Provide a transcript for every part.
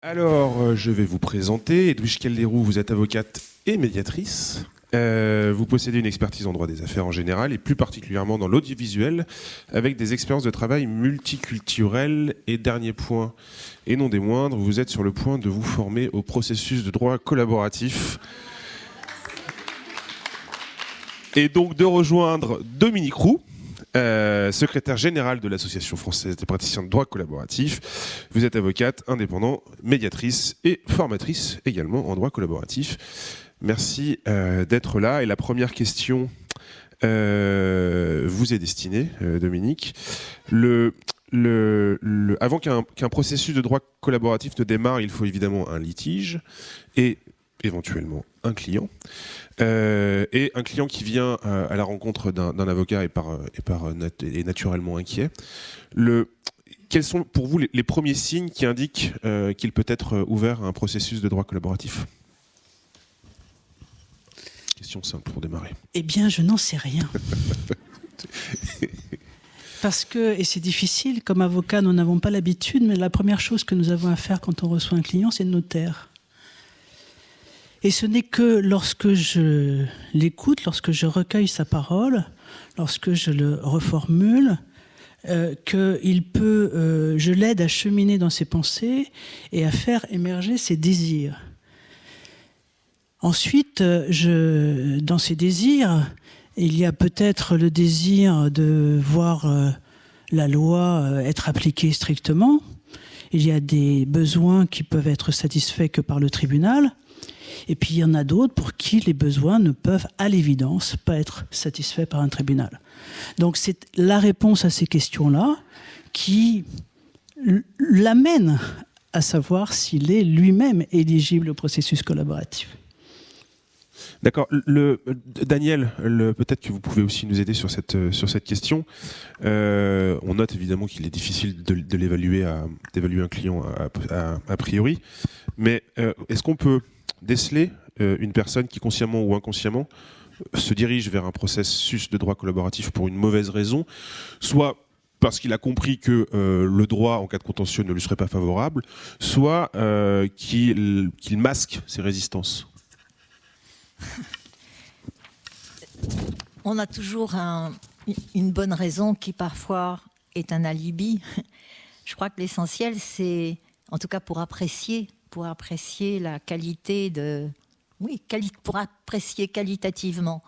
Alors, je vais vous présenter. Edwige Calderou, vous êtes avocate et médiatrice. Vous possédez une expertise en droit des affaires en général et plus particulièrement dans l'audiovisuel avec des expériences de travail multiculturelles. Et dernier point, et non des moindres, vous êtes sur le point de vous former au processus de droit collaboratif et donc de rejoindre Dominique Roux, secrétaire général de l'Association française des praticiens de droit collaboratif. Vous êtes avocate, indépendante, médiatrice et formatrice également en droit collaboratif. Merci d'être là. Et la première question vous est destinée, Dominique. Avant qu'un processus de droit collaboratif ne démarre, il faut évidemment un litige et éventuellement un client. Et un client qui vient à la rencontre d'un avocat est naturellement inquiet. Quels sont pour vous les premiers signes qui indiquent qu'il peut être ouvert à un processus de droit collaboratif ? Question simple pour démarrer. Eh bien, je n'en sais rien. Parce que, et c'est difficile, comme avocat, nous n'avons pas l'habitude, mais la première chose que nous avons à faire quand on reçoit un client, c'est le notaire. Et ce n'est que lorsque je l'écoute, lorsque je recueille sa parole, lorsque je le reformule, je l'aide à cheminer dans ses pensées et à faire émerger ses désirs. Ensuite, dans ces désirs, il y a peut-être le désir de voir la loi être appliquée strictement. Il y a des besoins qui peuvent être satisfaits que par le tribunal. Et puis il y en a d'autres pour qui les besoins ne peuvent, à l'évidence, pas être satisfaits par un tribunal. Donc c'est la réponse à ces questions-là qui l'amène à savoir s'il est lui-même éligible au processus collaboratif. D'accord. Daniel, peut-être que vous pouvez aussi nous aider sur cette question. On note évidemment qu'il est difficile d'évaluer un client a priori, mais est-ce qu'on peut déceler une personne qui, consciemment ou inconsciemment, se dirige vers un processus de droit collaboratif pour une mauvaise raison, soit parce qu'il a compris que le droit en cas de contentieux ne lui serait pas favorable, soit qu'il masque ses résistances? On a toujours une bonne raison qui parfois est un alibi. Je crois que l'essentiel, c'est, en tout cas pour apprécier la qualité pour apprécier qualitativement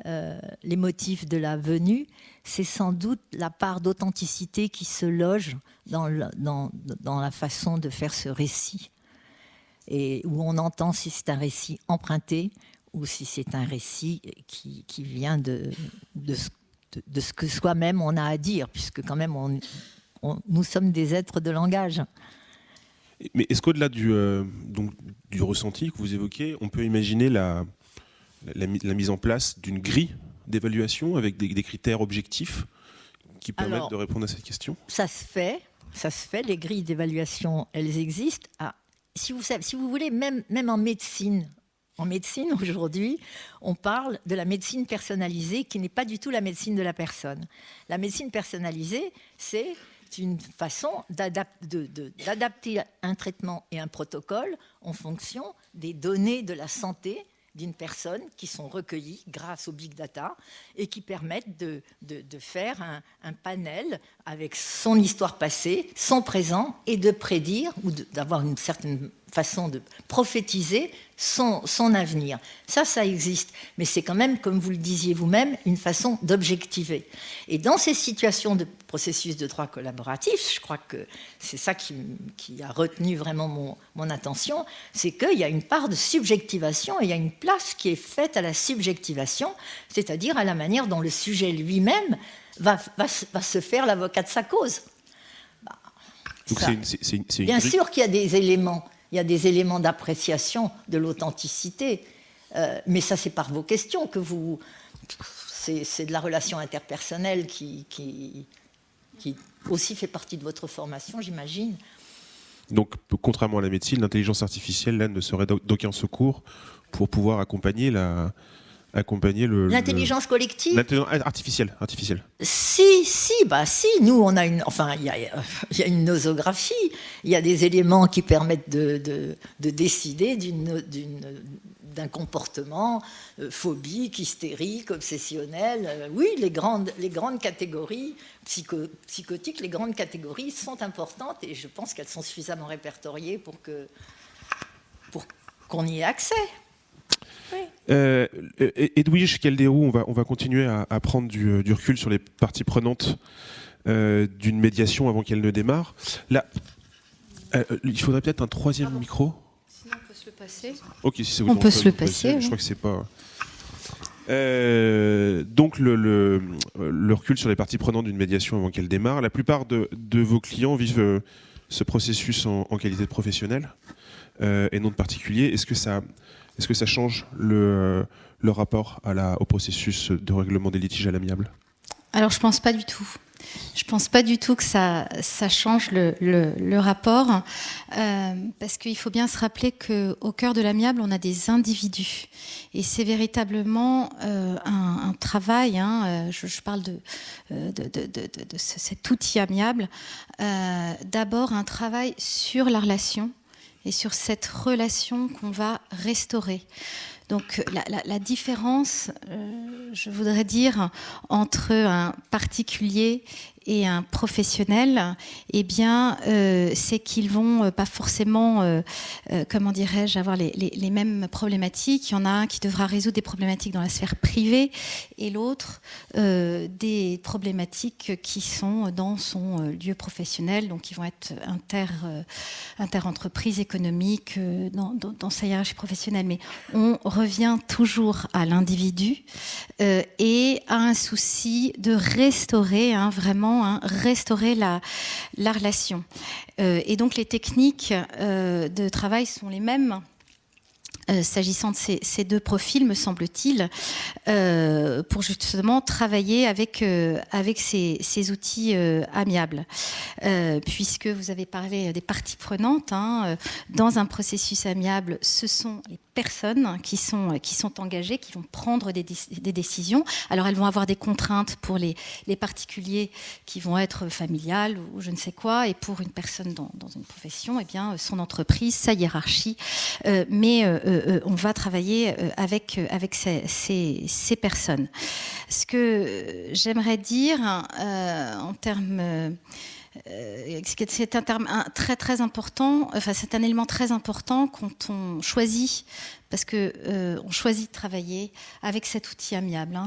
les motifs de la venue, c'est sans doute la part d'authenticité qui se loge dans la façon de faire ce récit. Et où on entend si c'est un récit emprunté ou si c'est un récit qui vient de ce que soi-même on a à dire, puisque quand même nous sommes des êtres de langage. Mais est-ce qu'au-delà du ressenti que vous évoquez, on peut imaginer la mise en place d'une grille d'évaluation avec des critères objectifs qui permettent de répondre à cette question ? Ça se fait, les grilles d'évaluation, elles existent. Si vous voulez, même en médecine aujourd'hui, on parle de la médecine personnalisée qui n'est pas du tout la médecine de la personne. La médecine personnalisée, c'est une façon d'adapter un traitement et un protocole en fonction des données de la santé d'une personne qui sont recueillies grâce au big data et qui permettent de faire un panel avec son histoire passée, son présent et de prédire ou d'avoir une certaine façon de prophétiser son avenir. Ça existe. Mais c'est quand même, comme vous le disiez vous-même, une façon d'objectiver. Et dans ces situations de processus de droit collaboratif, je crois que c'est ça qui a retenu vraiment mon attention, c'est qu'il y a une part de subjectivation et il y a une place qui est faite à la subjectivation, c'est-à-dire à la manière dont le sujet lui-même va se faire l'avocat de sa cause. Donc c'est bien sûr qu'il y a des éléments. Il y a des éléments d'appréciation de l'authenticité, mais ça c'est par vos questions que c'est de la relation interpersonnelle qui aussi fait partie de votre formation, j'imagine. Donc, contrairement à la médecine, l'intelligence artificielle là ne serait d'aucun secours pour pouvoir accompagner accompagner l'intelligence collective. L'intelligence artificielle. Si, nous, on a il y a une nosographie, il y a des éléments qui permettent de décider d'un comportement phobique, hystérique, obsessionnel. Oui, les grandes catégories psychotiques, les grandes catégories sont importantes et je pense qu'elles sont suffisamment répertoriées pour qu'on y ait accès. Oui. Edwige Calderou, on va continuer à prendre du recul sur les parties prenantes d'une médiation avant qu'elle ne démarre. Là, il faudrait peut-être un troisième micro. Sinon, on peut se le passer. Ok, si c'est on peut se le passer. Je crois que c'est pas. Donc le recul sur les parties prenantes d'une médiation avant qu'elle démarre. La plupart de vos clients vivent ce processus en qualité de professionnel et non de particulier. Est-ce que ça change le rapport au processus de règlement des litiges à l'amiable ? Alors, je pense pas du tout. Je pense pas du tout que ça change le rapport, parce qu'il faut bien se rappeler qu'au cœur de l'amiable, on a des individus. Et c'est véritablement un travail, je parle de cet outil amiable, d'abord un travail sur la relation et sur cette relation qu'on va restaurer. Donc la différence, je voudrais dire, entre un particulier et un professionnel, eh bien, c'est qu'ils vont pas forcément, comment dirais-je, avoir les mêmes problématiques. Il y en a un qui devra résoudre des problématiques dans la sphère privée et l'autre des problématiques qui sont dans son lieu professionnel, donc qui vont être inter-entreprises économiques dans sa hiérarchie professionnelle. Mais on revient toujours à l'individu et à un souci de restaurer restaurer la relation. Et donc les techniques de travail sont les mêmes. S'agissant de ces deux profils, me semble-t-il, pour justement travailler avec ces outils amiables. Puisque vous avez parlé des parties prenantes, dans un processus amiable, ce sont les personnes qui sont engagées, qui vont prendre des décisions. Alors elles vont avoir des contraintes pour les particuliers qui vont être familiales ou je ne sais quoi, et pour une personne dans une profession, eh bien, son entreprise, sa hiérarchie. Mais on va travailler avec ces personnes. Ce que j'aimerais dire en termes... c'est un terme très très important. Enfin, c'est un élément très important quand on choisit, parce que on choisit de travailler avec cet outil amiable.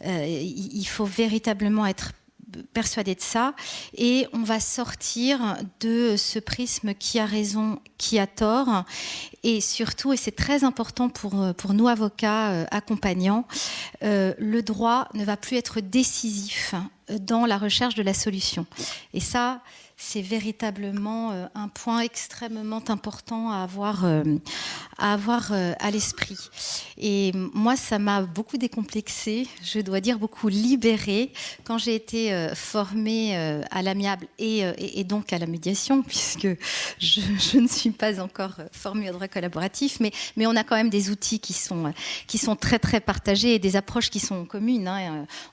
Il faut véritablement être persuadé de ça, et on va sortir de ce prisme qui a raison, qui a tort, et surtout, et c'est très important pour nous avocats accompagnants, le droit ne va plus être décisif dans la recherche de la solution. Et ça, c'est véritablement un point extrêmement important à avoir à l'esprit. Et moi, ça m'a beaucoup décomplexée, je dois dire beaucoup libérée, quand j'ai été formée à l'amiable et donc à la médiation, puisque je ne suis pas encore formée au droit collaboratif, mais on a quand même des outils qui sont très très partagés et des approches qui sont communes.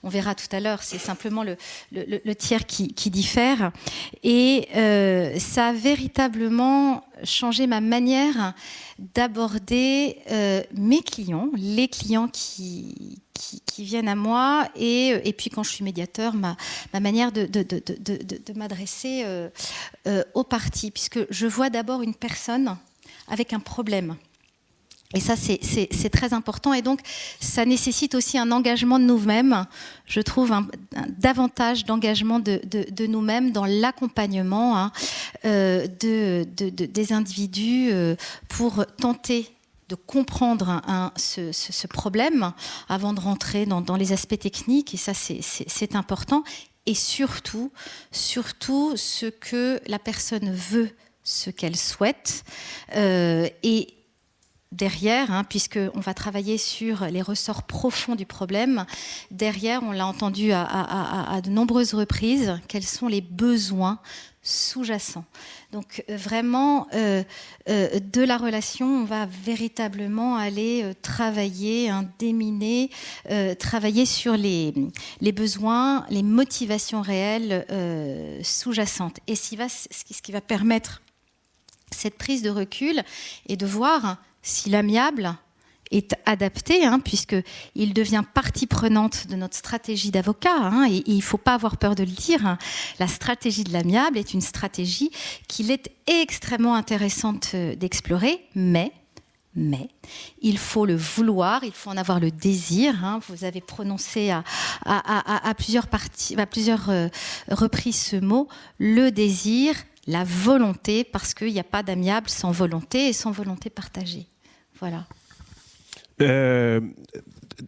On verra tout à l'heure, c'est simplement le tiers qui diffère. Et ça a véritablement changé ma manière d'aborder mes clients, les clients qui viennent à moi, et puis quand je suis médiateur, ma manière de m'adresser aux parties, puisque je vois d'abord une personne avec un problème. Et ça, c'est très important. Et donc, ça nécessite aussi un engagement de nous-mêmes. Je trouve davantage d'engagement de nous-mêmes dans l'accompagnement des individus pour tenter de comprendre ce problème avant de rentrer dans les aspects techniques. Et ça, c'est important. Et surtout, ce que la personne veut, ce qu'elle souhaite. Et derrière, puisqu'on va travailler sur les ressorts profonds du problème, derrière, on l'a entendu à de nombreuses reprises, quels sont les besoins sous-jacents. Donc vraiment, de la relation, on va véritablement aller travailler, déminer, travailler sur les besoins, les motivations réelles sous-jacentes. Et ce qui va permettre cette prise de recul et de voir si l'amiable est adapté, puisqu'il devient partie prenante de notre stratégie d'avocat, et il ne faut pas avoir peur de le dire. La stratégie de l'amiable est une stratégie qu'il est extrêmement intéressante d'explorer, mais il faut le vouloir, il faut en avoir le désir. Vous avez prononcé à plusieurs reprises ce mot, le désir, la volonté, parce qu'il n'y a pas d'amiable sans volonté et sans volonté partagée. Voilà.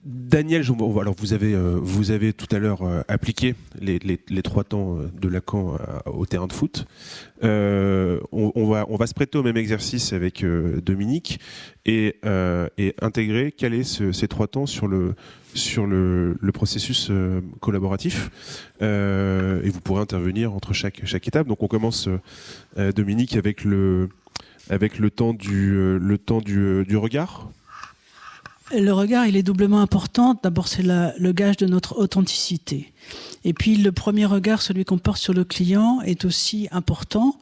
Daniel, alors vous avez tout à l'heure appliqué les 3 temps de Lacan au terrain de foot. On va se prêter au même exercice avec Dominique et intégrer, caler ces 3 temps sur le processus collaboratif. Et vous pourrez intervenir entre chaque étape. Donc on commence, Dominique, avec le temps du regard. Le regard, il est doublement important. D'abord, c'est le gage de notre authenticité. Et puis, le premier regard, celui qu'on porte sur le client, est aussi important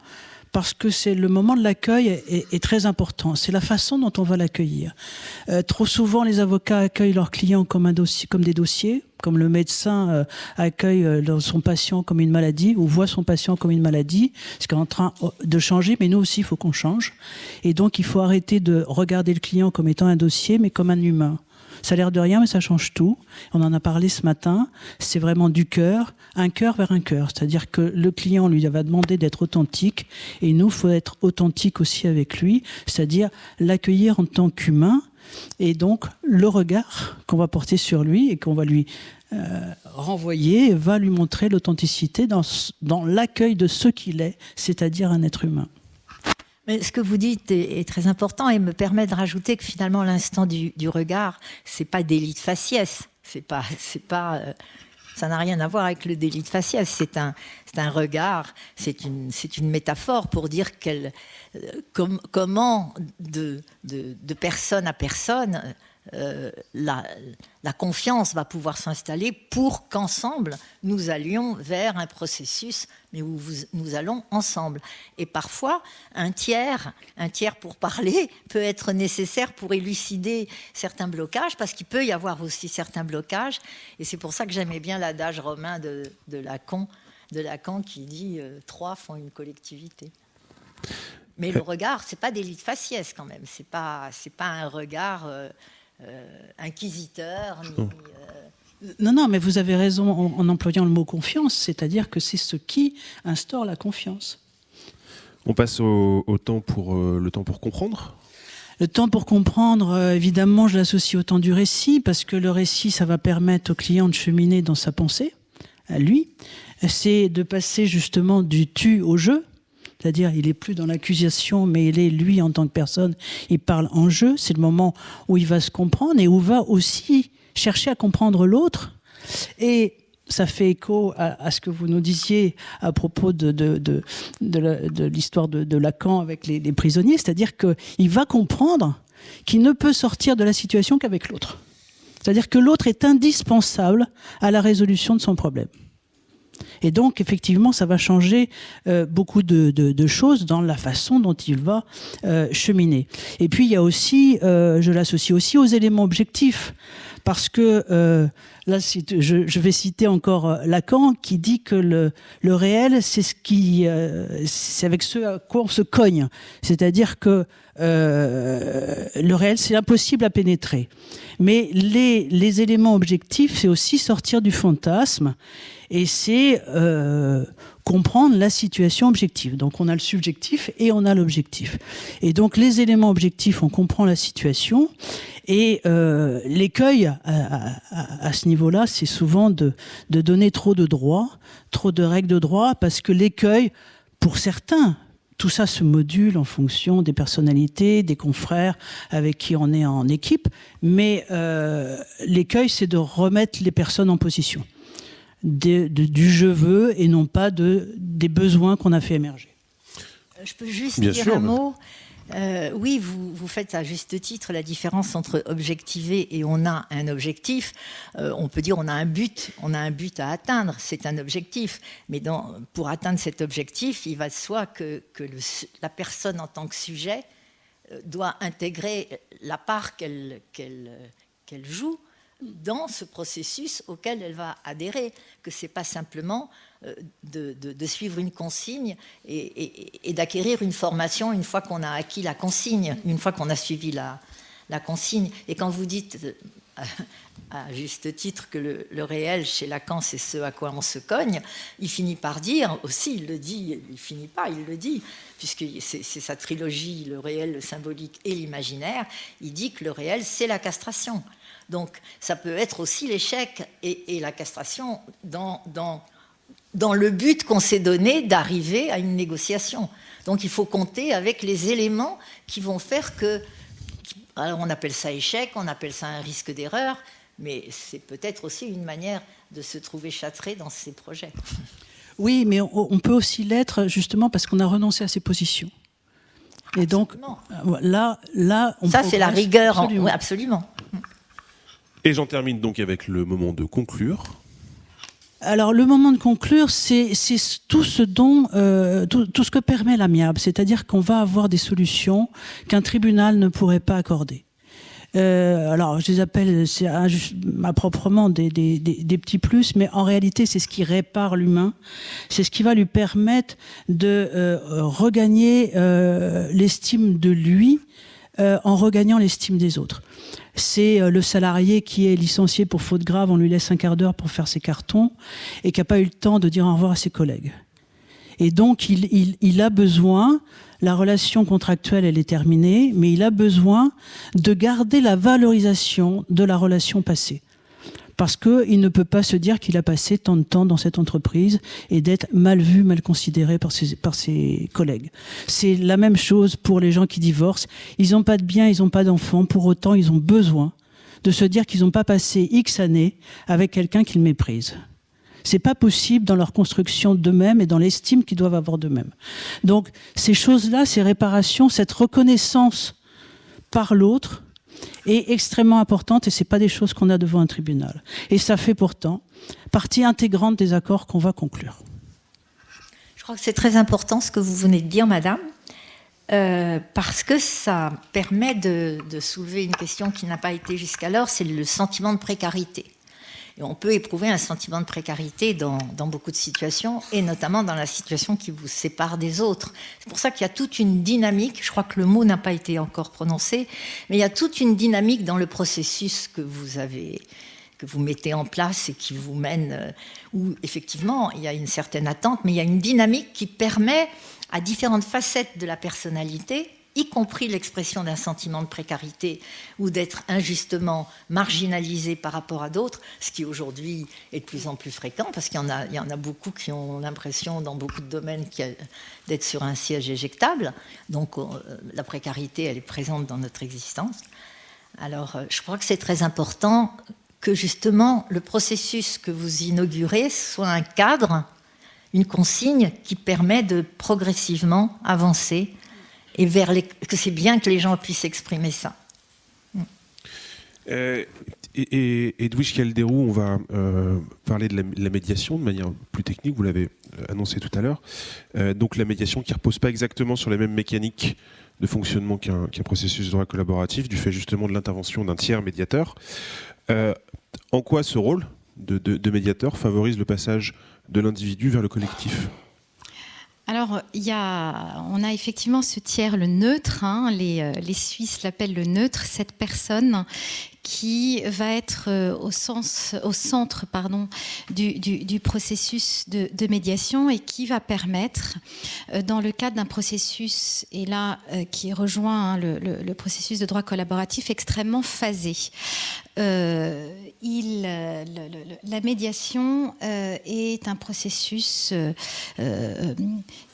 parce que c'est le moment de l'accueil est très important. C'est la façon dont on va l'accueillir. Trop souvent, les avocats accueillent leurs clients comme des dossiers, comme le médecin accueille son patient comme une maladie ou voit son patient comme une maladie, ce qui est en train de changer, mais nous aussi, il faut qu'on change. Et donc, il faut arrêter de regarder le client comme étant un dossier, mais comme un humain. Ça a l'air de rien, mais ça change tout. On en a parlé ce matin. C'est vraiment du cœur, un cœur vers un cœur. C'est-à-dire que le client lui va demander d'être authentique et nous, il faut être authentique aussi avec lui, c'est-à-dire l'accueillir en tant qu'humain. Et donc, le regard qu'on va porter sur lui et qu'on va lui renvoyer va lui montrer l'authenticité dans l'accueil de ce qu'il est, c'est-à-dire un être humain. Mais ce que vous dites est très important et me permet de rajouter que finalement l'instant du regard, c'est pas délit de faciès, ça n'a rien à voir avec le délit de faciès. C'est un regard, c'est une métaphore pour dire comment de personne à personne la confiance va pouvoir s'installer pour qu'ensemble nous allions vers un processus mais où nous allons ensemble. Et parfois, un tiers pour parler peut être nécessaire pour élucider certains blocages, parce qu'il peut y avoir aussi certains blocages. Et c'est pour ça que j'aimais bien l'adage romain de Lacan qui dit « 3 font une collectivité ». Mais le regard, c'est pas délit de faciès quand même. C'est pas un regard inquisiteur. Non, mais vous avez raison en employant le mot confiance, c'est-à-dire que c'est ce qui instaure la confiance. On passe au temps pour le temps pour comprendre. Le temps pour comprendre, évidemment, je l'associe au temps du récit, parce que le récit, ça va permettre au client de cheminer dans sa pensée, à lui. C'est de passer justement du tu au je. C'est-à-dire, il n'est plus dans l'accusation, mais il est, lui, en tant que personne, il parle en jeu. C'est le moment où il va se comprendre et où va aussi chercher à comprendre l'autre. Et ça fait écho à ce que vous nous disiez à propos de l'histoire de Lacan avec les prisonniers. C'est-à-dire qu'il va comprendre qu'il ne peut sortir de la situation qu'avec l'autre. C'est-à-dire que l'autre est indispensable à la résolution de son problème. Et donc, effectivement, ça va changer beaucoup de choses dans la façon dont il va cheminer. Et puis, il y a aussi, je l'associe aussi aux éléments objectifs. Parce que, là, je vais citer encore Lacan, qui dit que le réel, c'est avec ce à quoi on se cogne. C'est-à-dire que le réel, c'est impossible à pénétrer. Mais les éléments objectifs, c'est aussi sortir du fantasme. Et c'est comprendre la situation objective. Donc on a le subjectif et on a l'objectif. Et donc les éléments objectifs, on comprend la situation. Et l'écueil à ce niveau-là, c'est souvent de donner trop de droits, trop de règles de droit, parce que l'écueil, pour certains, Tout ça se module en fonction des personnalités, des confrères avec qui on est en équipe. Mais l'écueil, c'est de remettre les personnes en position. Du je veux et non pas des besoins qu'on a fait émerger. Je peux juste Bien dire sûr, un mot. Oui, vous faites à juste titre la différence entre objectiver et on a un objectif. On peut dire on a un but à atteindre, c'est un objectif. Mais pour atteindre cet objectif, il va de soi que la personne en tant que sujet doit intégrer la part qu'elle joue dans ce processus auquel elle va adhérer, que ce n'est pas simplement de suivre une consigne et d'acquérir une formation une fois qu'on a acquis la consigne, une fois qu'on a suivi la consigne. Et quand vous dites, à juste titre, que le réel chez Lacan, c'est ce à quoi on se cogne, il finit par dire aussi, il le dit, il finit pas, il le dit, puisque c'est sa trilogie, le réel, le symbolique et l'imaginaire, il dit que le réel, c'est la castration. Donc, ça peut être aussi l'échec et la castration dans le but qu'on s'est donné d'arriver à une négociation. Donc, il faut compter avec les éléments qui vont faire que... Alors, on appelle ça échec, on appelle ça un risque d'erreur, mais c'est peut-être aussi une manière de se trouver châtré dans ces projets. Oui, mais on peut aussi l'être justement parce qu'on a renoncé à ses positions. Et donc, là, on ça, c'est la rigueur. Absolument. Oui, absolument. Et j'en termine donc avec le moment de conclure. Alors, le moment de conclure, c'est tout ce dont, tout ce que permet l'amiable, c'est-à-dire qu'on va avoir des solutions qu'un tribunal ne pourrait pas accorder. Alors, je les appelle à proprement des petits plus, mais en réalité, c'est ce qui répare l'humain, c'est ce qui va lui permettre de regagner l'estime de lui en regagnant l'estime des autres. C'est le salarié qui est licencié pour faute grave, on lui laisse un quart d'heure pour faire ses cartons et qui n'a pas eu le temps de dire au revoir à ses collègues. Et donc, il a besoin, la relation contractuelle, elle est terminée, mais il a besoin de garder la valorisation de la relation passée. Parce qu'il ne peut pas se dire qu'il a passé tant de temps dans cette entreprise et d'être mal vu, mal considéré par ses collègues. C'est la même chose pour les gens qui divorcent. Ils n'ont pas de biens, ils n'ont pas d'enfants. Pour autant, ils ont besoin de se dire qu'ils n'ont pas passé X années avec quelqu'un qu'ils méprisent. C'est pas possible dans leur construction d'eux-mêmes et dans l'estime qu'ils doivent avoir d'eux-mêmes. Donc, ces choses-là, ces réparations, cette reconnaissance par l'autre, est extrêmement importante et c'est pas des choses qu'on a devant un tribunal. Et ça fait pourtant partie intégrante des accords qu'on va conclure. Je crois que c'est très important ce que vous venez de dire, madame, parce que ça permet de soulever une question qui n'a pas été jusqu'alors, c'est le sentiment de précarité. Et on peut éprouver un sentiment de précarité dans beaucoup de situations, et notamment dans la situation qui vous sépare des autres. C'est pour ça qu'il y a toute une dynamique, je crois que le mot n'a pas été encore prononcé, mais il y a toute une dynamique dans le processus que vous mettez en place et qui vous mène, où effectivement il y a une certaine attente, mais il y a une dynamique qui permet à différentes facettes de la personnalité, y compris l'expression d'un sentiment de précarité ou d'être injustement marginalisé par rapport à d'autres, ce qui aujourd'hui est de plus en plus fréquent, parce qu'il y en a beaucoup qui ont l'impression, dans beaucoup de domaines, d'être sur un siège éjectable. Donc la précarité, elle est présente dans notre existence. Alors je crois que c'est très important que justement le processus que vous inaugurez soit un cadre, une consigne qui permet de progressivement avancer et que c'est bien que les gens puissent exprimer ça. Edwige Calderou, on va parler de la médiation de manière plus technique, vous l'avez annoncé tout à l'heure. Donc la médiation qui ne repose pas exactement sur les mêmes mécaniques de fonctionnement qu'un processus de droit collaboratif, du fait justement de l'intervention d'un tiers médiateur. En quoi ce rôle de médiateur favorise le passage de l'individu vers le collectif ? Alors, on a effectivement ce tiers, le neutre, les Suisses l'appellent le neutre, cette personne qui va être au centre du processus de médiation et qui va permettre, dans le cadre d'un processus, et là qui rejoint le processus de droit collaboratif extrêmement phasé. La médiation est un processus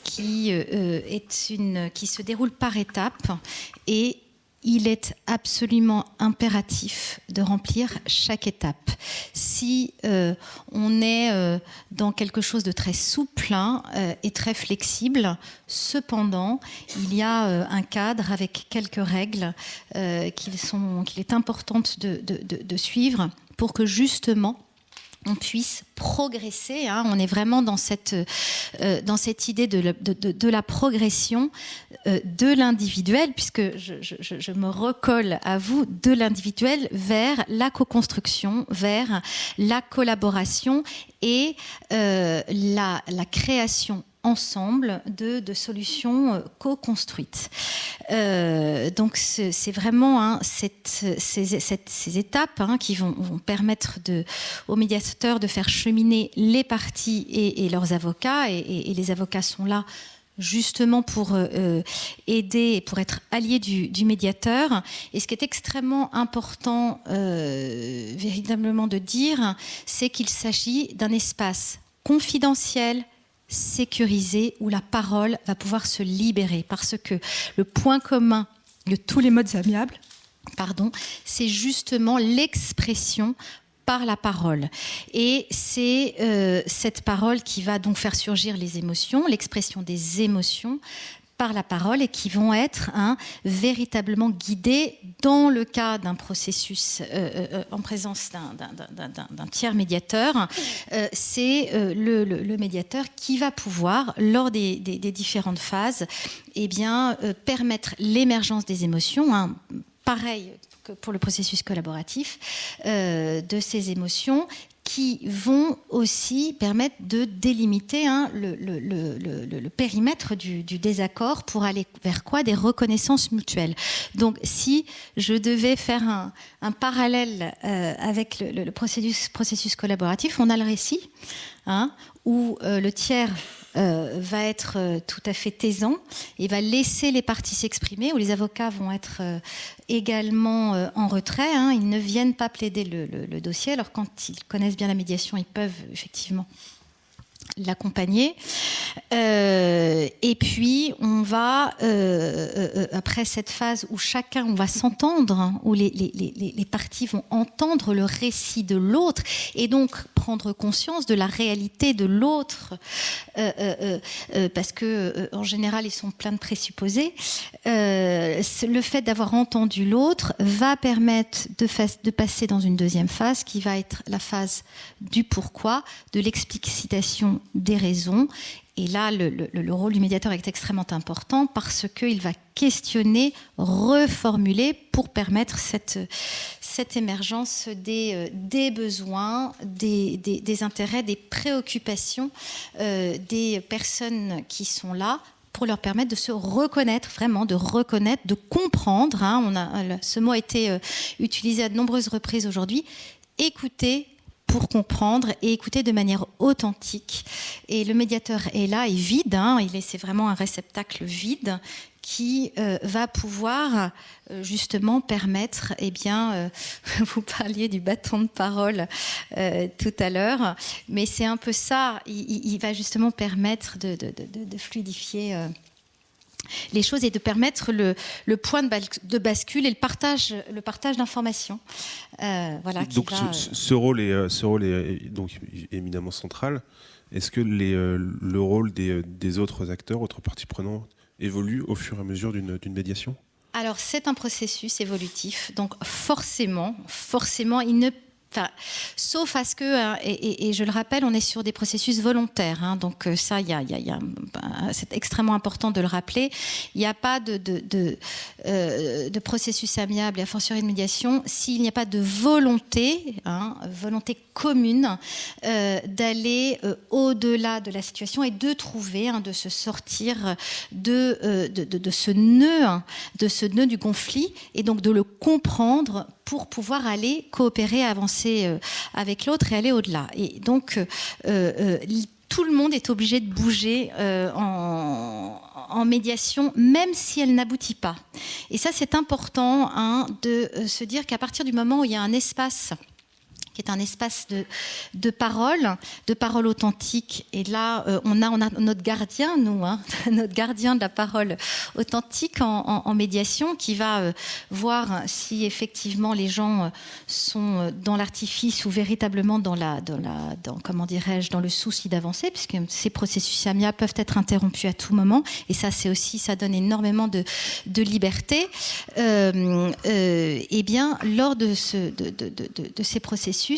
qui se déroule par étapes et il est absolument impératif de remplir chaque étape. Si on est dans quelque chose de très souple et très flexible, cependant, il y a un cadre avec quelques règles qu'il est important de suivre pour que justement on puisse progresser. On est vraiment dans cette idée de la progression de l'individuel, puisque je me recolle à vous, de l'individuel vers la co-construction, vers la collaboration et la création ensemble de solutions co-construites. Donc c'est vraiment ces étapes qui vont permettre aux médiateurs de faire cheminer les parties et leurs avocats, et les avocats sont là justement pour aider et pour être alliés du médiateur. Et ce qui est extrêmement important véritablement de dire, c'est qu'il s'agit d'un espace confidentiel, sécurisé, où la parole va pouvoir se libérer, parce que le point commun de tous les modes amiables, c'est justement l'expression par la parole. Et c'est cette parole qui va donc faire surgir les émotions, l'expression des émotions par la parole, et qui vont être véritablement guidées dans le cas d'un processus en présence d'un tiers médiateur. C'est le médiateur qui va pouvoir, lors des différentes phases, permettre l'émergence des émotions, pareil que pour le processus collaboratif, de ces émotions qui vont aussi permettre de délimiter le périmètre du désaccord pour aller vers quoi? Des reconnaissances mutuelles. Donc, si je devais faire un parallèle avec le processus collaboratif, on a le récit, où le tiers va être tout à fait taisant et va laisser les parties s'exprimer, où les avocats vont être également en retrait. Ils ne viennent pas plaider le dossier. Alors quand ils connaissent bien la médiation, ils peuvent effectivement l'accompagner. Et puis on va après cette phase où on va s'entendre, où les parties vont entendre le récit de l'autre et donc prendre conscience de la réalité de l'autre, parce que en général ils sont pleins de présupposés. Le fait d'avoir entendu l'autre va permettre de passer dans une deuxième phase qui va être la phase du pourquoi, de l'explicitation des raisons. Et là, le rôle du médiateur est extrêmement important parce qu'il va questionner, reformuler pour permettre cette émergence des besoins, des intérêts, des préoccupations des personnes qui sont là, pour leur permettre de se reconnaître, vraiment de reconnaître, de comprendre. Ce mot a été utilisé à de nombreuses reprises aujourd'hui. Écouter pour comprendre et écouter de manière authentique. Et le médiateur est là, est vide, c'est vraiment un réceptacle vide qui va pouvoir justement permettre, vous parliez du bâton de parole tout à l'heure, mais c'est un peu ça, il va justement permettre de fluidifier les choses et de permettre le point de bascule et le partage d'informations. Donc ce rôle est donc éminemment central. Est-ce que le rôle des autres acteurs, autres parties prenantes, évolue au fur et à mesure d'une médiation ? Alors c'est un processus évolutif, donc forcément il ne... sauf à ce que, et je le rappelle, on est sur des processus volontaires, donc ça, c'est extrêmement important de le rappeler. Il n'y a pas de processus amiable et a fortiori de médiation s'il n'y a pas de volonté commune d'aller au-delà de la situation et de trouver, de se sortir de ce nœud du conflit et donc de le comprendre pour pouvoir aller coopérer, avancer avec l'autre et aller au-delà. Et donc, tout le monde est obligé de bouger en médiation, même si elle n'aboutit pas. Et ça, c'est important de se dire qu'à partir du moment où il y a un espace qui est un espace de parole authentique. Et là, on a notre gardien, nous, notre gardien de la parole authentique en médiation, qui va voir si effectivement les gens sont dans l'artifice ou véritablement dans comment dirais-je, dans le souci d'avancer, puisque ces processus amiables peuvent être interrompus à tout moment. Et ça, ça donne énormément de liberté. Eh bien, lors de ces processus,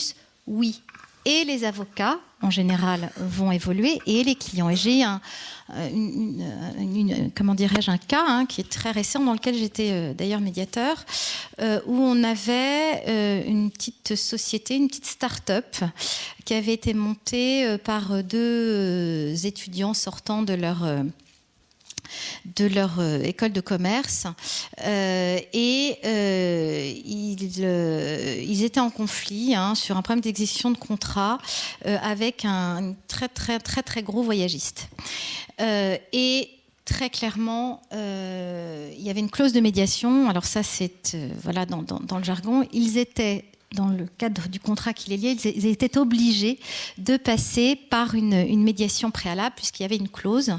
oui, et les avocats en général vont évoluer et les clients. Et j'ai comment dirais-je, un cas qui est très récent, dans lequel j'étais d'ailleurs médiateur, où on avait une petite société, une petite start-up qui avait été montée par deux étudiants sortant de leur école de commerce, et ils étaient en conflit sur un problème d'exécution de contrat avec un très très très très gros voyagiste, et très clairement il y avait une clause de médiation. Alors ça, c'est voilà, dans le jargon, ils étaient dans le cadre du contrat qui les liait, ils étaient obligés de passer par une médiation préalable, puisqu'il y avait une clause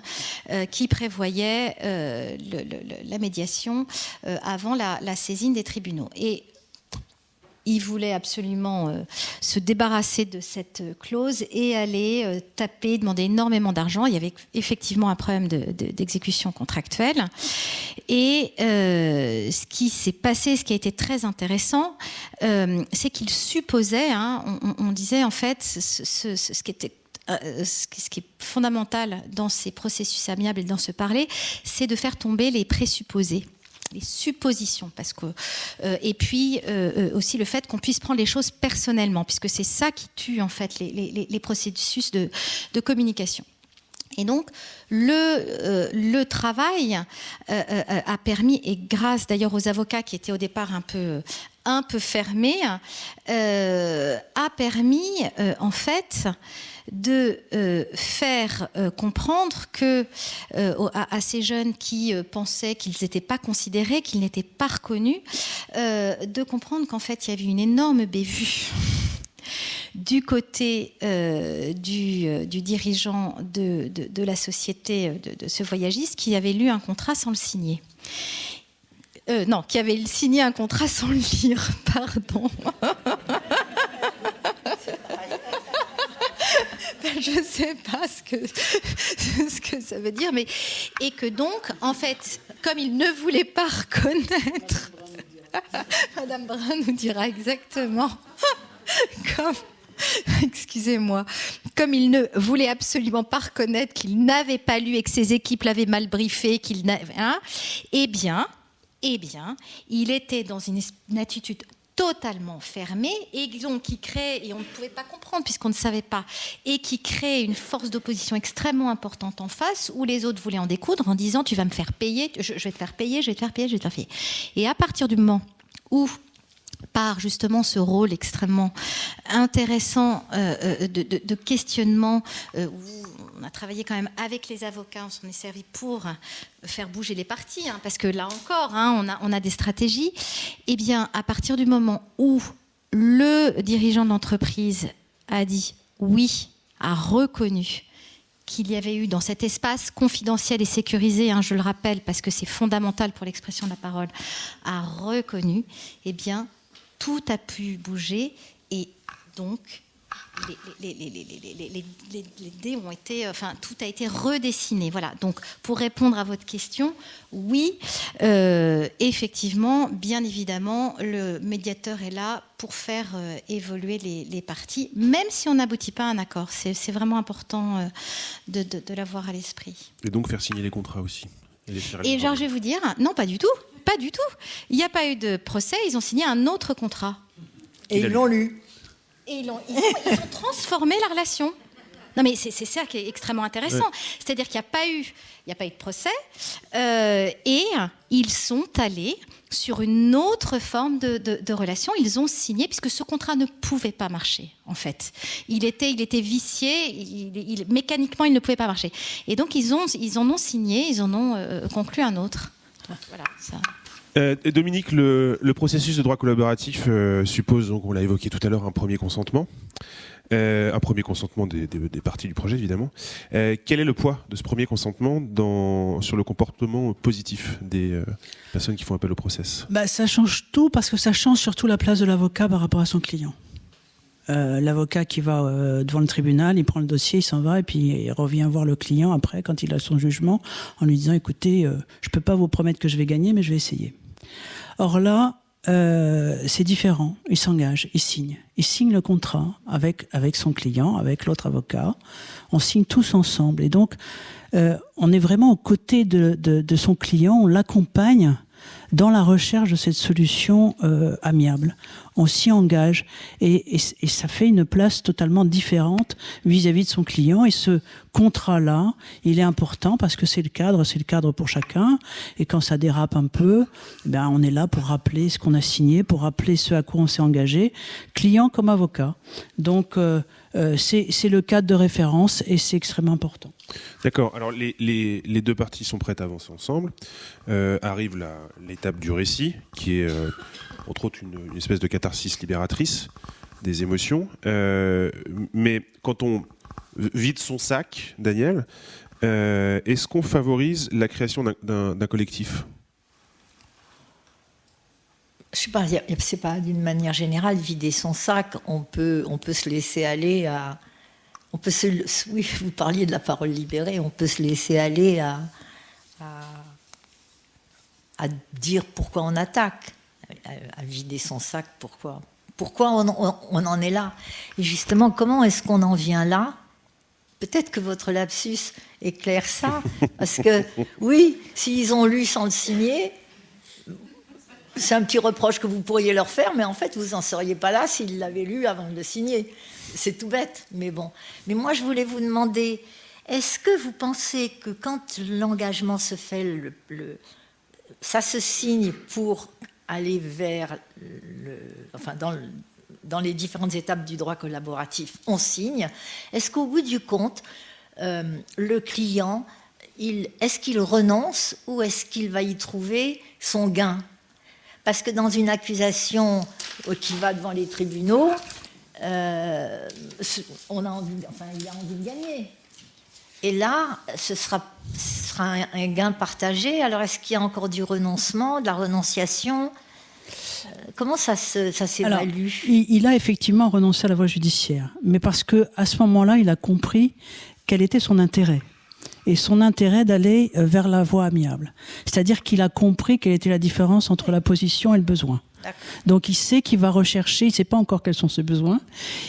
qui prévoyait la médiation avant la saisine des tribunaux. Et ils voulaient absolument se débarrasser de cette clause et aller taper, demander énormément d'argent. Il y avait effectivement un problème d'exécution contractuelle. Et ce qui s'est passé, ce qui a été très intéressant, c'est qu'ils supposaient, on disait en fait, ce qui est fondamental dans ces processus amiables et dans ce parler, c'est de faire tomber les présupposés, les suppositions, parce que et puis aussi le fait qu'on puisse prendre les choses personnellement, puisque c'est ça qui tue en fait les processus de communication. Et donc le travail a permis, et grâce d'ailleurs aux avocats qui étaient au départ un peu fermés, a permis en fait de faire comprendre à ces jeunes qui pensaient qu'ils n'étaient pas considérés, qu'ils n'étaient pas reconnus, de comprendre qu'en fait il y avait une énorme bévue du côté du dirigeant de la société, de ce voyagiste, qui avait lu un contrat sans le signer. Non, qui avait signé un contrat sans le lire, pardon. Je ne sais pas ce que ça veut dire, mais et que donc, en fait, comme il ne voulait pas reconnaître, Madame Brun nous dira exactement, excusez-moi, comme il ne voulait absolument pas reconnaître qu'il n'avait pas lu et que ses équipes l'avaient mal briefé, eh bien, il était dans une attitude totalement fermée, et donc qui crée, et on ne pouvait pas comprendre puisqu'on ne savait pas, et qui crée une force d'opposition extrêmement importante en face, où les autres voulaient en découdre en disant tu vas me faire payer, je vais te faire payer, je vais te faire payer, je vais te faire payer. Et à partir du moment où, par justement ce rôle extrêmement intéressant de questionnement, où on a travaillé quand même avec les avocats, on s'en est servi pour faire bouger les parties, parce que là encore, on a des stratégies. Eh bien, à partir du moment où le dirigeant de l'entreprise a dit oui, a reconnu qu'il y avait eu dans cet espace confidentiel et sécurisé, je le rappelle parce que c'est fondamental pour l'expression de la parole, a reconnu, eh bien, tout a pu bouger, et donc les dés ont été, tout a été redessiné. Voilà. Donc, pour répondre à votre question, oui, effectivement, bien évidemment, le médiateur est là pour faire évoluer les parties, même si on n'aboutit pas à un accord. C'est vraiment important de l'avoir à l'esprit. Et donc faire signer les contrats aussi. Et genre, je vais vous dire, non, pas du tout. Pas du tout. Il n'y a pas eu de procès, ils ont signé un autre contrat. Et ils l'ont lu. Et ils ont transformé la relation. Non, mais c'est ça qui est extrêmement intéressant. Ouais. C'est-à-dire qu'il n'y a pas eu de procès, et ils sont allés sur une autre forme de relation. Ils ont signé, puisque ce contrat ne pouvait pas marcher, en fait. Il était vicié, mécaniquement, il ne pouvait pas marcher. Et donc, ils en ont signé, ils en ont conclu un autre. Voilà, ça. Dominique, le processus de droit collaboratif suppose, donc on l'a évoqué tout à l'heure, un premier consentement. Un premier consentement des parties du projet, évidemment. Quel est le poids de ce premier consentement sur le comportement positif des personnes qui font appel au process ? Ça change tout, parce que ça change surtout la place de l'avocat par rapport à son client. L'avocat qui va devant le tribunal, il prend le dossier, il s'en va, et puis il revient voir le client après, quand il a son jugement, en lui disant « Écoutez, je ne peux pas vous promettre que je vais gagner, mais je vais essayer ». Or là, c'est différent. Il s'engage, il signe le contrat avec son client, avec l'autre avocat. On signe tous ensemble. Et donc, on est vraiment aux côtés de son client, on l'accompagne dans la recherche de cette solution amiable. On s'y engage et ça fait une place totalement différente vis-à-vis de son client. Et ce contrat-là, il est important parce que c'est le cadre pour chacun. Et quand ça dérape un peu, on est là pour rappeler ce qu'on a signé, pour rappeler ce à quoi on s'est engagé, client comme avocat. Donc, c'est le cadre de référence et c'est extrêmement important. D'accord. Alors, les deux parties sont prêtes à avancer ensemble. Arrive l'étape du récit, qui est, entre autres, une espèce de catharsis libératrice des émotions. Mais quand on vide son sac, Daniel, est-ce qu'on favorise la création d'un collectif ? Je sais pas, c'est pas d'une manière générale vider son sac. On peut se laisser aller à. Oui, vous parliez de la parole libérée. On peut se laisser aller à dire pourquoi on attaque, à vider son sac. Pourquoi on en est là. Et justement, comment est-ce qu'on en vient là ? Peut-être que votre lapsus éclaire ça, parce que oui, s'ils ont lu sans le signer. C'est un petit reproche que vous pourriez leur faire, mais en fait, vous n'en seriez pas là s'ils l'avaient lu avant de le signer. C'est tout bête, mais bon. Mais moi, je voulais vous demander, est-ce que vous pensez que quand l'engagement se fait, ça se signe pour aller vers dans les différentes étapes du droit collaboratif, on signe. Est-ce qu'au bout du compte, le client, est-ce qu'il renonce ou est-ce qu'il va y trouver son gain ? Parce que dans une accusation qui va devant les tribunaux, il a envie de gagner. Et là, ce sera un gain partagé. Alors, est-ce qu'il y a encore du renoncement, de la renonciation ? Comment ça s'évalue ? Alors, il a effectivement renoncé à la voie judiciaire, mais parce qu'à ce moment-là, il a compris quel était son intérêt. Et son intérêt d'aller vers la voie amiable. C'est-à-dire qu'il a compris quelle était la différence entre la position et le besoin. D'accord. Donc il sait qu'il va rechercher, il ne sait pas encore quels sont ses besoins.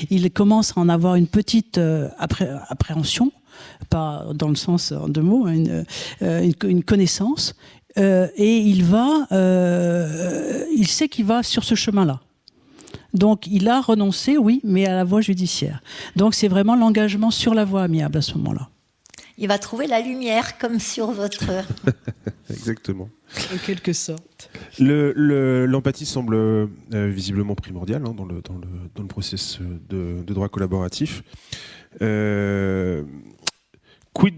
Il commence à en avoir une petite appréhension, pas dans le sens en deux mots, une connaissance. Et il sait qu'il va sur ce chemin-là. Donc il a renoncé, oui, mais à la voie judiciaire. Donc c'est vraiment l'engagement sur la voie amiable à ce moment-là. Il va trouver la lumière, comme sur votre... Exactement. En quelque sorte. L'empathie semble visiblement primordiale dans le processus de droit collaboratif. Quid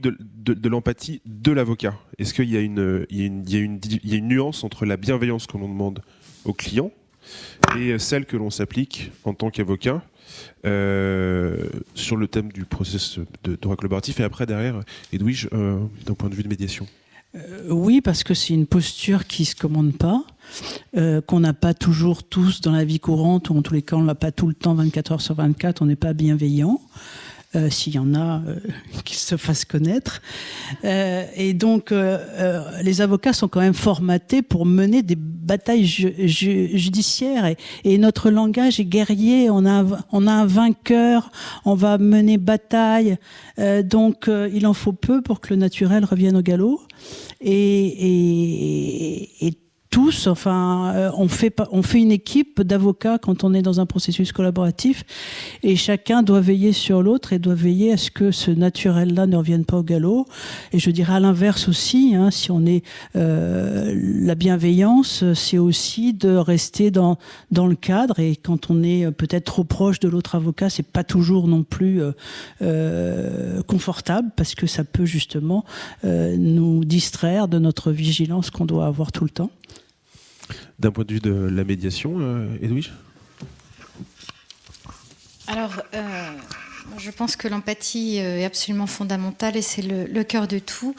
de l'empathie de l'avocat ? Est-ce qu'il y a une nuance entre la bienveillance que l'on demande au client et celle que l'on s'applique en tant qu'avocat sur le thème du processus de droit collaboratif, et après derrière, Edwige, d'un point de vue de médiation? Oui, parce que c'est une posture qui ne se commande pas, qu'on n'a pas toujours tous dans la vie courante, ou en tous les cas on ne l'a pas tout le temps 24 heures sur 24, on n'est pas bienveillant. S'il y en a qui se fassent connaître. Et donc, les avocats sont quand même formatés pour mener des batailles judiciaires. Et notre langage est guerrier. On a un vainqueur. On va mener bataille. Donc, il en faut peu pour que le naturel revienne au galop. Et tous, on fait une équipe d'avocats quand on est dans un processus collaboratif, et chacun doit veiller sur l'autre et doit veiller à ce que ce naturel-là ne revienne pas au galop. Et je dirais à l'inverse aussi, si on est la bienveillance, c'est aussi de rester dans le cadre, et quand on est peut-être trop proche de l'autre avocat, c'est pas toujours non plus confortable, parce que ça peut justement nous distraire de notre vigilance qu'on doit avoir tout le temps. D'un point de vue de la médiation, Edwige ? Alors, je pense que l'empathie est absolument fondamentale et c'est le cœur de tout.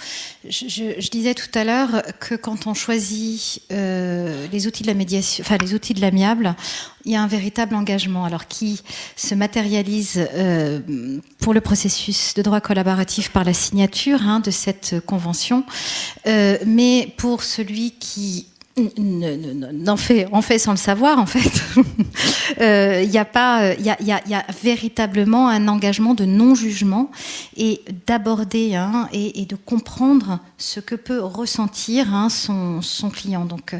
Je disais tout à l'heure que quand on choisit les outils de la médiation, enfin les outils de l'amiable, il y a un véritable engagement, alors qui se matérialise pour le processus de droit collaboratif par la signature de cette convention, mais pour celui qui en fait sans le savoir, en fait. Il y a véritablement un engagement de non-jugement et d'aborder et de comprendre ce que peut ressentir son client. Donc,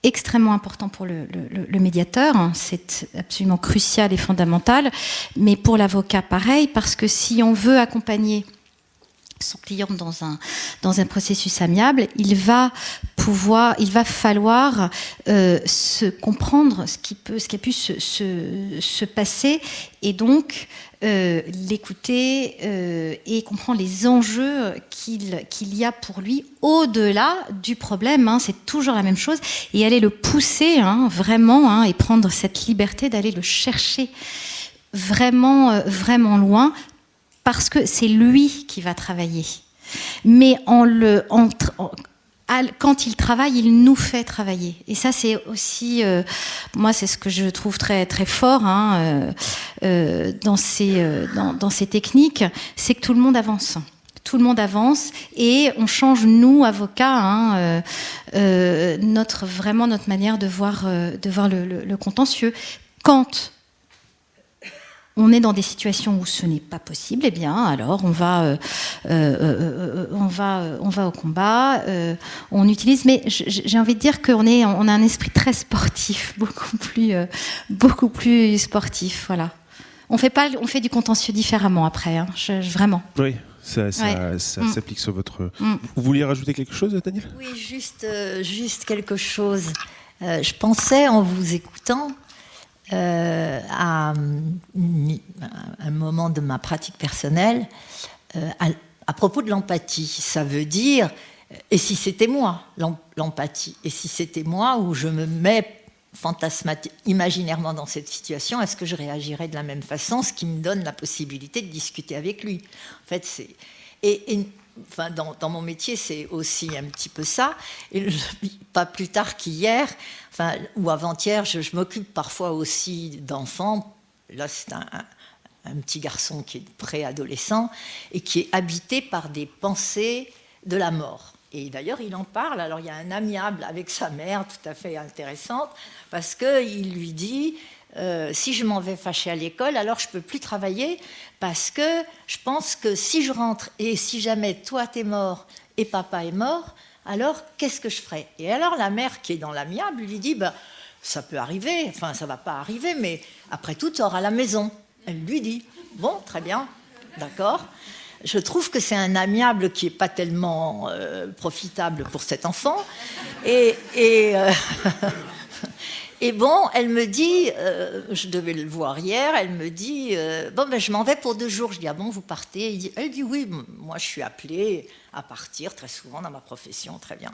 extrêmement important pour le médiateur, c'est absolument crucial et fondamental, mais pour l'avocat, pareil, parce que si on veut accompagner son client dans un processus amiable, il va falloir se comprendre ce qui a pu se passer, et donc l'écouter et comprendre les enjeux qu'il y a pour lui au-delà du problème. C'est toujours la même chose, et aller le pousser vraiment, et prendre cette liberté d'aller le chercher vraiment loin, parce que c'est lui qui va travailler. Mais quand il travaille, il nous fait travailler. Et ça, c'est aussi, moi, c'est ce que je trouve très, très fort dans ces techniques, c'est que tout le monde avance. Tout le monde avance, et on change, nous, avocats, notre manière de voir le contentieux. Quand on est dans des situations où ce n'est pas possible, eh bien, alors on va au combat, on utilise. Mais j'ai envie de dire qu'on a un esprit très sportif, beaucoup plus sportif, voilà. On fait du contentieux différemment après, vraiment. Oui, ça s'applique sur votre. Vous vouliez rajouter quelque chose, Daniel ? Oui, juste quelque chose. Je pensais, en vous écoutant, à un moment de ma pratique personnelle, à propos de l'empathie. Ça veut dire, et si c'était moi, l'empathie, et si c'était moi, où je me mets imaginairement dans cette situation, est-ce que je réagirais de la même façon, ce qui me donne la possibilité de discuter avec lui. En fait, c'est... Enfin, dans mon métier, c'est aussi un petit peu ça. Et pas plus tard qu'hier, ou avant-hier, je m'occupe parfois aussi d'enfants. Là, c'est un petit garçon qui est préadolescent et qui est habité par des pensées de la mort. Et d'ailleurs, il en parle. Alors, il y a un amiable avec sa mère, tout à fait intéressante, parce qu'il lui dit... si je m'en vais fâcher à l'école, alors je ne peux plus travailler, parce que je pense que si je rentre et si jamais toi t'es mort et papa est mort, alors qu'est-ce que je ferai ? Et alors la mère qui est dans l'amiable lui dit ça peut arriver, enfin ça ne va pas arriver, mais après tout tu auras la maison. Elle lui dit bon, très bien, d'accord. Je trouve que c'est un amiable qui n'est pas tellement profitable pour cet enfant. Et bon, elle me dit, je devais le voir hier, elle me dit, je m'en vais pour 2 jours. Je dis, ah bon, vous partez ? Elle dit, oui, moi je suis appelée à partir très souvent dans ma profession, très bien.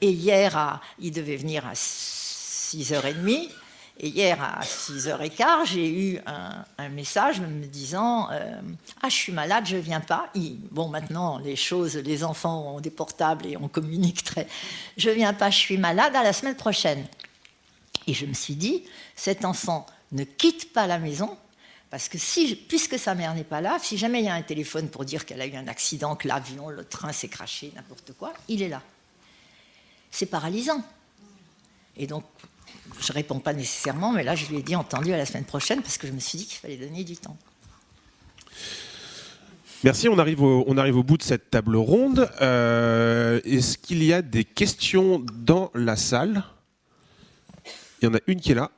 Et hier, il devait venir à 6h30, et hier à 6h15, j'ai eu un message me disant, je suis malade, je ne viens pas. Maintenant, les enfants ont des portables et on communique je ne viens pas, je suis malade, à la semaine prochaine. Et je me suis dit, cet enfant ne quitte pas la maison, parce que puisque sa mère n'est pas là, si jamais il y a un téléphone pour dire qu'elle a eu un accident, que l'avion, le train s'est crashé, n'importe quoi, il est là. C'est paralysant. Et donc, je ne réponds pas nécessairement, mais là, je lui ai dit entendu à la semaine prochaine, parce que je me suis dit qu'il fallait donner du temps. Merci, on arrive au bout de cette table ronde. Est-ce qu'il y a des questions dans la salle ? Il y en a une qui est là.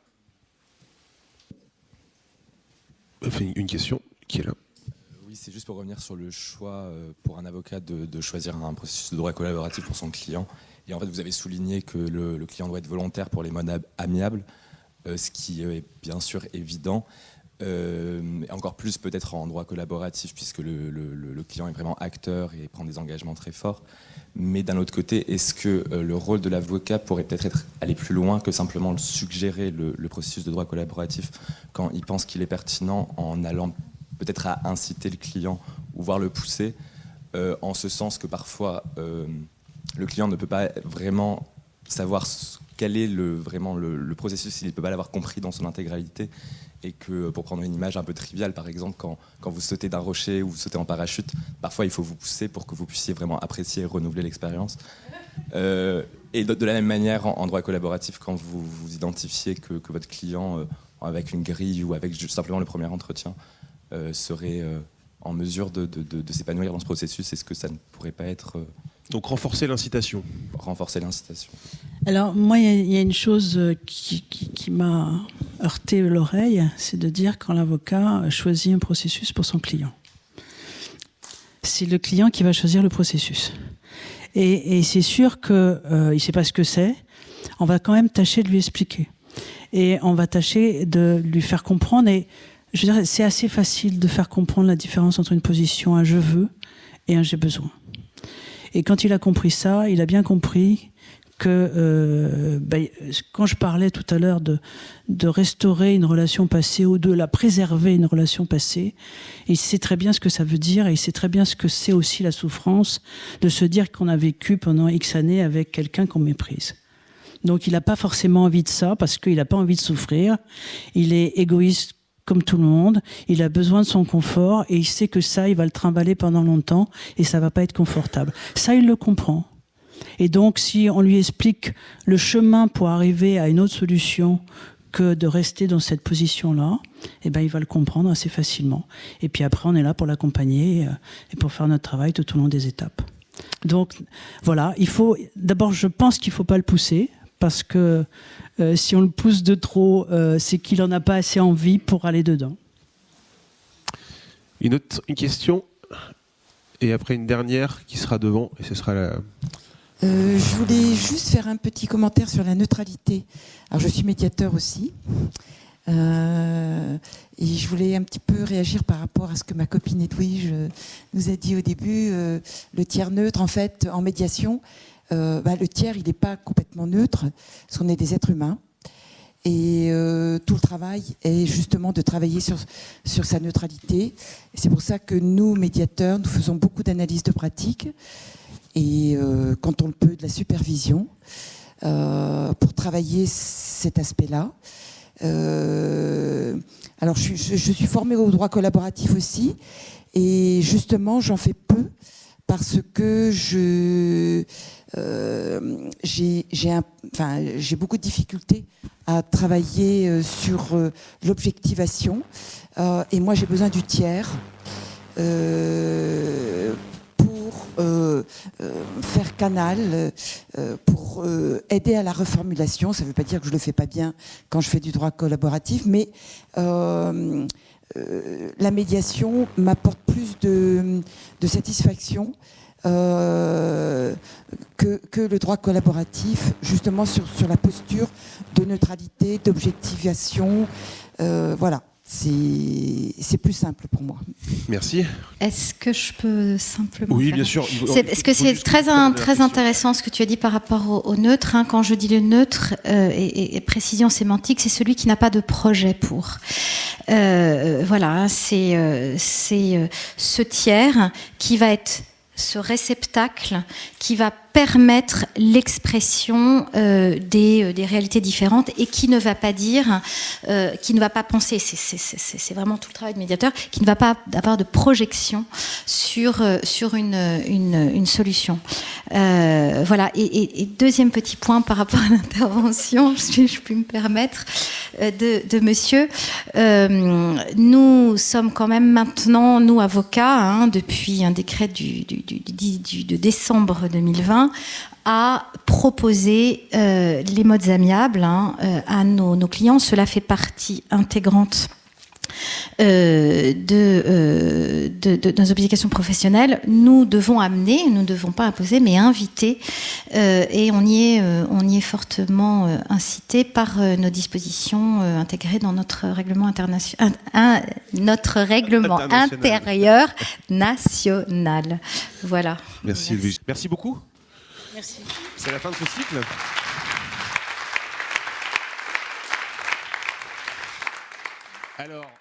Enfin, une question qui est là. Oui, c'est juste pour revenir sur le choix pour un avocat de choisir un processus de droit collaboratif pour son client. Et en fait, vous avez souligné que le client doit être volontaire pour les modes amiables, ce qui est bien sûr évident. Et encore plus peut-être en droit collaboratif, puisque le client est vraiment acteur et prend des engagements très forts. Mais d'un autre côté, est-ce que le rôle de l'avocat pourrait peut-être aller plus loin que simplement suggérer le processus de droit collaboratif quand il pense qu'il est pertinent, en allant peut-être à inciter le client ou voire le pousser, en ce sens que parfois le client ne peut pas vraiment savoir quel est vraiment le processus, il ne peut pas l'avoir compris dans son intégralité, et que, pour prendre une image un peu triviale, par exemple, quand vous sautez d'un rocher ou vous sautez en parachute, parfois il faut vous pousser pour que vous puissiez vraiment apprécier et renouveler l'expérience. Et de la même manière, en droit collaboratif, quand vous identifiez que votre client, avec une grille ou avec juste simplement le premier entretien, serait en mesure de s'épanouir dans ce processus, est-ce que ça ne pourrait pas être... Donc renforcer l'incitation. Renforcer l'incitation. Alors moi, il y a une chose qui m'a heurté l'oreille, c'est de dire quand l'avocat choisit un processus pour son client. C'est le client qui va choisir le processus. Et c'est sûr qu'il ne sait pas ce que c'est, on va quand même tâcher de lui expliquer. Et on va tâcher de lui faire comprendre. Et je veux dire, c'est assez facile de faire comprendre la différence entre une position, un « je veux » et un « j'ai besoin ». Et quand il a compris ça, il a bien compris que quand je parlais tout à l'heure de restaurer une relation passée ou de la préserver, une relation passée, il sait très bien ce que ça veut dire, et il sait très bien ce que c'est aussi la souffrance de se dire qu'on a vécu pendant X années avec quelqu'un qu'on méprise. Donc il n'a pas forcément envie de ça, parce qu'il n'a pas envie de souffrir. Il est égoïste comme tout le monde, il a besoin de son confort, et il sait que ça, il va le trimballer pendant longtemps, et ça va pas être confortable. Ça, il le comprend. Et donc, si on lui explique le chemin pour arriver à une autre solution que de rester dans cette position-là, eh ben, il va le comprendre assez facilement. Et puis après, on est là pour l'accompagner et pour faire notre travail tout au long des étapes. Donc, voilà, d'abord, je pense qu'il faut pas le pousser, parce que si on le pousse de trop, c'est qu'il n'en a pas assez envie pour aller dedans. Une question, et après une dernière qui sera devant, et ce sera la... Je voulais juste faire un petit commentaire sur la neutralité. Alors, je suis médiateur aussi. Et je voulais un petit peu réagir par rapport à ce que ma copine Edwige nous a dit au début. Le tiers neutre, en fait, en médiation, le tiers, il n'est pas complètement neutre, parce qu'on est des êtres humains. Et tout le travail est justement de travailler sur sa neutralité. Et c'est pour ça que nous, médiateurs, nous faisons beaucoup d'analyses de pratique, et quand on le peut, de la supervision, pour travailler cet aspect-là. Alors, je suis formée au droit collaboratif aussi, et justement, j'en fais peu, parce que j'ai beaucoup de difficultés à travailler sur l'objectivation, et moi j'ai besoin du tiers pour faire canal, pour aider à la reformulation. Ça ne veut pas dire que je le fais pas bien quand je fais du droit collaboratif, mais la médiation m'apporte plus de satisfaction que le droit collaboratif, justement sur la posture de neutralité, d'objectivation. Voilà, c'est plus simple pour moi. Merci. Est-ce que je peux simplement... Oui, bien sûr. Parce que c'est très intéressant ce que tu as dit par rapport au neutre. Hein. Quand je dis le neutre, et précision sémantique, c'est celui qui n'a pas de projet pour. Voilà, c'est ce tiers qui va être ce réceptacle qui va permettre l'expression des réalités différentes, et qui ne va pas dire, qui ne va pas penser, c'est vraiment tout le travail de médiateur, qui ne va pas avoir de projection sur une solution. Voilà. Et deuxième petit point par rapport à l'intervention, si je puis me permettre, de monsieur. Nous sommes quand même maintenant, nous avocats, depuis un décret de décembre 2020, à proposer les modes amiables à nos clients. Cela fait partie intégrante de nos obligations professionnelles. Nous devons amener, nous ne devons pas imposer, mais inviter, et on y est fortement incité par nos dispositions intégrées dans notre règlement intérieur national. Voilà. Merci Louise. Merci beaucoup. Merci. C'est la fin de ce cycle. Alors.